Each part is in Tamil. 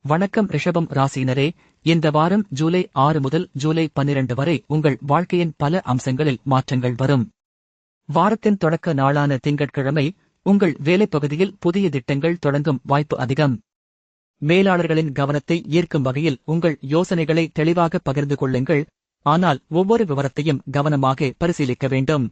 வணக்கம் ரிஷபம் ராசியினரே, இந்த வாரம் ஜூலை 6 முதல் ஜூலை 12 வரை உங்கள் வாழ்க்கையின் பல அம்சங்களில் மாற்றங்கள் வரும். வாரத்தின் தொடக்க நாளான திங்கட்கிழமை உங்கள் வேலைப்பகுதியில் புதிய திட்டங்கள் தொடங்கும் வாய்ப்பு அதிகம். மேலாளர்களின் கவனத்தை ஈர்க்கும் வகையில் உங்கள் யோசனைகளை தெளிவாக பகிர்ந்து கொள்ளுங்கள், ஆனால் ஒவ்வொரு விவரத்தையும் கவனமாக பரிசீலிக்க வேண்டும்.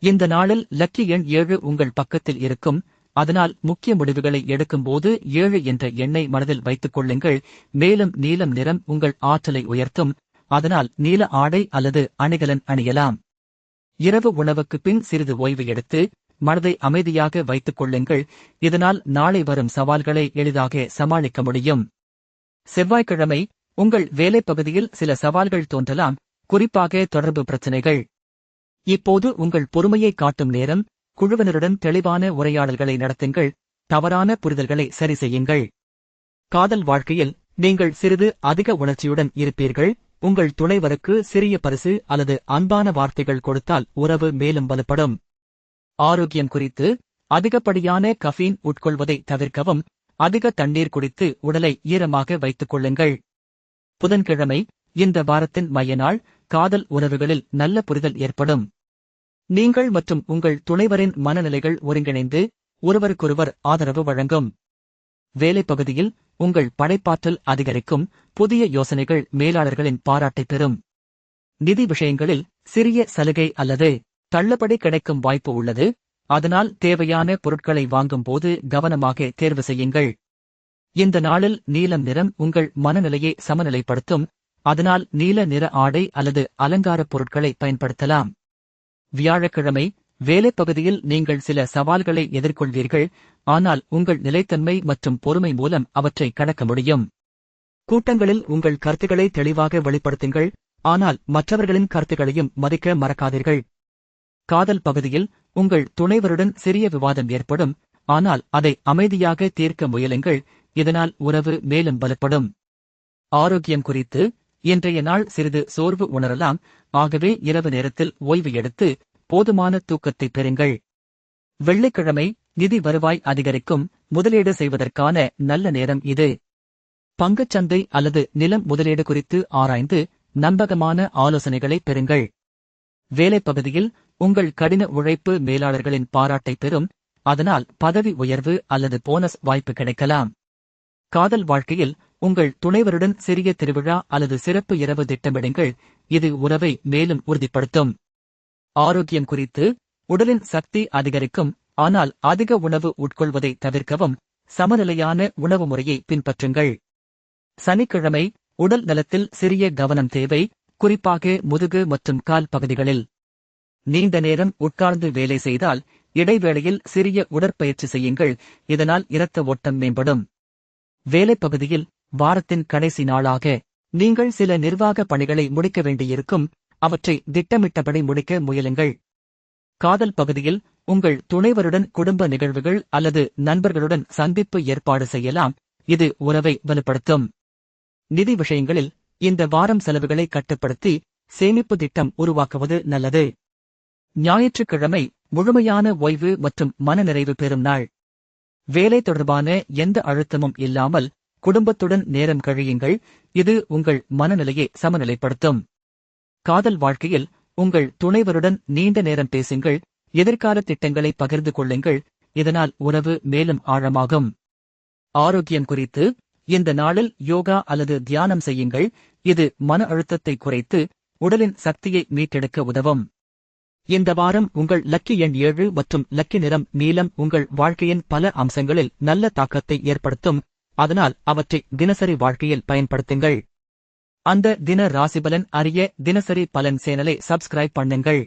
இந்த நாளில் லக்கி எண் 7 உங்கள் பக்கத்தில் இருக்கும். அதனால் முக்கிய முடிவுகளை எடுக்கும்போது 7 என்ற எண்ணை மனதில் வைத்துக் கொள்ளுங்கள். மேலும் நீலம் நிறம் உங்கள் ஆற்றலை உயர்த்தும். அதனால் நீல ஆடை அல்லது அணிகலன் அணியலாம். இரவு உணவுக்கு பின் சிறிது ஓய்வு எடுத்து மனதை அமைதியாக வைத்துக் கொள்ளுங்கள். இதனால் நாளை வரும் சவால்களை எளிதாக சமாளிக்க முடியும். செவ்வாய்க்கிழமை உங்கள் வேலைப்பகுதியில் சில சவால்கள் தோன்றலாம், குறிப்பாக தொடர்பு பிரச்சினைகள். இப்போது உங்கள் பொறுமையை காட்டும் நேரம். குழுவினருடன் தெளிவான உரையாடல்களை நடத்துங்கள். தவறான புரிதல்களை சரி செய்யுங்கள். காதல் வாழ்க்கையில் நீங்கள் சிறிது அதிக உணர்ச்சியுடன் இருப்பீர்கள். உங்கள் துணைவருக்கு சிறிய பரிசு அல்லது அன்பான வார்த்தைகள் கொடுத்தால் உறவு மேலும் வலுப்படும். ஆரோக்கியம் குறித்து அதிகப்படியான கஃபீன் உட்கொள்வதை தவிர்க்கவும். அதிக தண்ணீர் குடித்து உடலை ஈரமாக வைத்துக் கொள்ளுங்கள். புதன்கிழமை இந்த வாரத்தின் மைய நாள். காதல் உறவுகளில் நல்ல புரிதல் ஏற்படும். நீங்கள் மற்றும் உங்கள் துணைவரின் மனநிலைகள் ஒருங்கிணைந்து ஒருவருக்கொருவர் ஆதரவு வழங்கும். வேலைப்பகுதியில் உங்கள் படைப்பாற்றல் அதிகரிக்கும். புதிய யோசனைகள் மேலாளர்களின் பாராட்டை பெறும். நிதி விஷயங்களில் சிறிய சலுகை அல்லது தள்ளுபடி கிடைக்கும் வாய்ப்பு உள்ளது. அதனால் தேவையான பொருட்களை வாங்கும் போது கவனமாக தேர்வு செய்யுங்கள். இந்த நாளில் நீலம் நிறம் உங்கள் மனநிலையை சமநிலைப்படுத்தும். அதனால் நீல நிற ஆடை அல்லது அலங்காரப் பொருட்களை பயன்படுத்தலாம். வியாழக்கிழமை வேலைப்பகுதியில் நீங்கள் சில சவால்களை எதிர்கொள்வீர்கள், ஆனால் உங்கள் நிலைத்தன்மை மற்றும் பொறுமை மூலம் அவற்றை கடக்க முடியும். கூட்டங்களில் உங்கள் கருத்துக்களை தெளிவாக வெளிப்படுத்துங்கள், ஆனால் மற்றவர்களின் கருத்துக்களையும் மதிக்க மறக்காதீர்கள். காதல் பகுதியில் உங்கள் துணைவருடன் சிறிய விவாதம் ஏற்படும், ஆனால் அதை அமைதியாக தீர்க்க முயலுங்கள். இதனால் உறவு மேலும் பலப்படும். ஆரோக்கியம் குறித்து இன்றைய நாள் சிறிது சோர்வு உணரலாம். ஆகவே இரவு நேரத்தில் ஓய்வு எடுத்து போதுமான தூக்கத்தை பெறுங்கள். வெள்ளிக்கிழமை நிதி வருவாய் அதிகரிக்கும். முதலீடு செய்வதற்கான நல்ல நேரம் இது. பங்குச்சந்தை அல்லது நிலம் முதலீடு குறித்து ஆராய்ந்து நம்பகமான ஆலோசனைகளை பெறுங்கள். வேலைப்பகுதியில் உங்கள் கடின உழைப்பு மேலாளர்களின் பாராட்டை பெறும். அதனால் பதவி உயர்வு அல்லது போனஸ் வாய்ப்பு கிடைக்கலாம். காதல் வாழ்க்கையில் உங்கள் துணைவருடன் சிறிய திருவிழா அல்லது சிறப்பு இரவு திட்டமிடுங்கள். இது உறவை மேலும் உறுதிப்படுத்தும். ஆரோக்கியம் குறித்து உடலின் சக்தி அதிகரிக்கும், ஆனால் அதிக உணவு உட்கொள்வதை தவிர்க்கவும். சமநிலையான உணவு முறையை பின்பற்றுங்கள். சனிக்கிழமை உடல் நலத்தில் சிறிய கவனம் தேவை, குறிப்பாக முதுகு மற்றும் கால் பகுதிகளில். நீண்ட நேரம் உட்கார்ந்து வேலை செய்தால் இடைவேளையில் சிறிய உடற்பயிற்சி செய்யுங்கள். இதனால் இரத்த ஓட்டம் மேம்படும். வேலைப்பகுதியில் வாரத்தின் கடைசி நாளாக நீங்கள் சில நிர்வாக பணிகளை முடிக்க வேண்டியிருக்கும். அவற்றை திட்டமிட்டபடி முடிக்க முயலுங்கள். காதல் பகுதியில் உங்கள் துணைவருடன் குடும்ப நிகழ்வுகள் அல்லது நண்பர்களுடன் சந்திப்பு ஏற்பாடு செய்யலாம். இது உறவை வலுப்படுத்தும். நிதி விஷயங்களில் இந்த வாரம் செலவுகளை கட்டுப்படுத்தி சேமிப்பு திட்டம் உருவாக்குவது நல்லது. ஞாயிற்றுக்கிழமை முழுமையான ஓய்வு மற்றும் மனநிறைவு பெறும் நாள். வேலை தொடர்பான எந்த அழுத்தமும் இல்லாமல் குடும்பத்துடன் நேரம் கழியுங்கள். இது உங்கள் மனநிலையை சமநிலைப்படுத்தும். காதல் வாழ்க்கையில் உங்கள் துணைவருடன் நீண்ட நேரம் பேசுங்கள். எதிர்கால திட்டங்களை பகிர்ந்து கொள்ளுங்கள். இதனால் உறவு மேலும் ஆழமாகும். ஆரோக்கியம் குறித்து இந்த நாளில் யோகா அல்லது தியானம் செய்யுங்கள். இது மன அழுத்தத்தை குறைத்து உடலின் சக்தியை மீட்டெடுக்க உதவும். இந்த வாரம் உங்கள் லக்கி எண் 7 மற்றும் லக்கி நிறம் நீலம் உங்கள் வாழ்க்கையின் பல அம்சங்களில் நல்ல தாக்கத்தை ஏற்படுத்தும். அதனால் அவற்றை தினசரி வாழ்க்கையில் பயன்படுத்துங்கள். அந்த தின ராசிபலன் அறிய தினசரி பலன் சேனலை சப்ஸ்கிரைப் பண்ணுங்கள்.